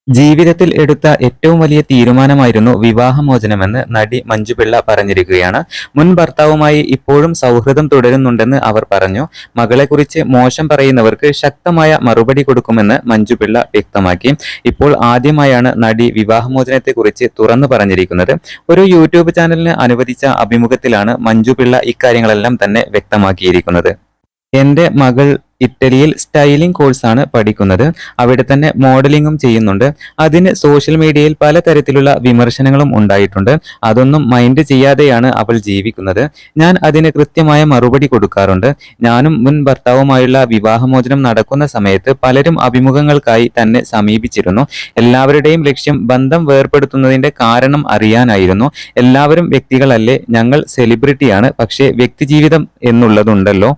ജീവിതത്തിൽ എടുത്ത ഏറ്റവും വലിയ തീരുമാനമായിരുന്നു വിവാഹമോചനമെന്ന് നടി മഞ്ജുപിള്ള പറഞ്ഞിരിക്കുകയാണ്. മുൻ ഭർത്താവുമായി ഇപ്പോഴും സൗഹൃദം തുടരുന്നുണ്ടെന്ന് അവർ പറഞ്ഞു. മകളെക്കുറിച്ച് മോശം പറയുന്നവർക്ക് ശക്തമായ മറുപടി കൊടുക്കുമെന്ന് മഞ്ജുപിള്ള വ്യക്തമാക്കി. ഇപ്പോൾ ആദ്യമായാണ് നടി വിവാഹമോചനത്തെക്കുറിച്ച് തുറന്നു പറഞ്ഞിരിക്കുന്നത്. ഒരു യൂട്യൂബ് ചാനലിന് അനുവദിച്ച അഭിമുഖത്തിലാണ് മഞ്ജുപിള്ള ഇക്കാര്യങ്ങളെല്ലാം തന്നെ വ്യക്തമാക്കിയിരിക്കുന്നത്. എന്റെ മകൾ ഇറ്റലിയിൽ സ്റ്റൈലിംഗ് കോഴ്സാണ് പഠിക്കുന്നത്. അവിടെ തന്നെ മോഡലിംഗും ചെയ്യുന്നുണ്ട്. അതിന് സോഷ്യൽ മീഡിയയിൽ പലതരത്തിലുള്ള വിമർശനങ്ങളും ഉണ്ടായിട്ടുണ്ട്. അതൊന്നും മൈൻഡ് ചെയ്യാതെയാണ് അവൾ ജീവിക്കുന്നത്. ഞാൻ അതിന് കൃത്യമായ മറുപടി കൊടുക്കാറുണ്ട്. ഞാനും മുൻ ഭർത്താവുമായുള്ള വിവാഹമോചനം നടക്കുന്ന സമയത്ത് പലരും അഭിമുഖങ്ങൾക്കായി തന്നെ സമീപിച്ചിരുന്നു. എല്ലാവരുടെയും ലക്ഷ്യം ബന്ധം വേർപെടുത്തുന്നതിന്റെ കാരണം അറിയാനായിരുന്നു. എല്ലാവരും വ്യക്തികളല്ലേ, ഞങ്ങൾ സെലിബ്രിറ്റിയാണ്, പക്ഷേ വ്യക്തിജീവിതം എന്നുള്ളതുണ്ടല്ലോ.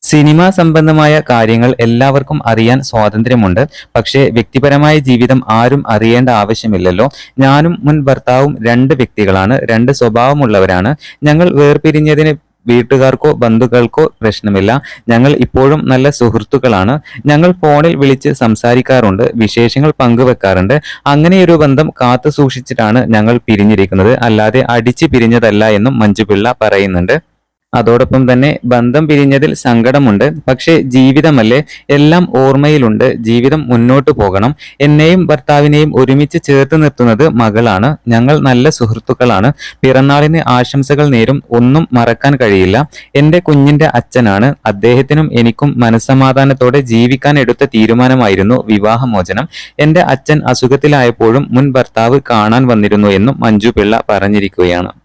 സിനിമാ സംബന്ധമായ കാര്യങ്ങൾ എല്ലാവർക്കും അറിയാൻ സ്വാതന്ത്ര്യമുണ്ട്. പക്ഷേ വ്യക്തിപരമായ ജീവിതം ആരും അറിയേണ്ട ആവശ്യമില്ലല്ലോ. ഞാനും മുൻ ഭർത്താവും രണ്ട് വ്യക്തികളാണ്, രണ്ട് സ്വഭാവമുള്ളവരാണ്. ഞങ്ങൾ വേർപിരിഞ്ഞതിന് വീട്ടുകാർക്കോ ബന്ധുക്കൾക്കോ പ്രശ്നമില്ല. ഞങ്ങൾ ഇപ്പോഴും നല്ല സുഹൃത്തുക്കളാണ്. ഞങ്ങൾ ഫോണിൽ വിളിച്ച് സംസാരിക്കാറുണ്ട്, വിശേഷങ്ങൾ പങ്കുവെക്കാറുണ്ട്. അങ്ങനെയൊരു ബന്ധം കാത്തു സൂക്ഷിച്ചിട്ടാണ് ഞങ്ങൾ പിരിഞ്ഞിരിക്കുന്നത്, അല്ലാതെ അടിച്ച് പിരിഞ്ഞതല്ല എന്നും മഞ്ജുപിള്ള പറയുന്നുണ്ട്. അതോടൊപ്പം തന്നെ ബന്ധം പിരിഞ്ഞതിൽ സങ്കടമുണ്ട്. പക്ഷേ ജീവിതമല്ലേ, എല്ലാം ഓർമ്മയിലുണ്ട്. ജീവിതം മുന്നോട്ടു പോകണം. എന്നെയും ഭർത്താവിനെയും ഒരുമിച്ച് ചേർത്ത് നിർത്തുന്നത് മകളാണ്. ഞങ്ങൾ നല്ല സുഹൃത്തുക്കളാണ്. പിറന്നാളിന് ആശംസകൾ നേരും. ഒന്നും മറക്കാൻ കഴിയില്ല. എന്റെ കുഞ്ഞിന്റെ അച്ഛനാണ്. അദ്ദേഹത്തിനും എനിക്കും മനസ്സമാധാനത്തോടെ ജീവിക്കാൻ എടുത്ത തീരുമാനമായിരുന്നു വിവാഹമോചനം. എന്റെ അച്ഛൻ അസുഖത്തിലായപ്പോഴും മുൻ ഭർത്താവ് കാണാൻ വന്നിരുന്നു എന്നും മഞ്ജുപിള്ള പറഞ്ഞിരിക്കുകയാണ്.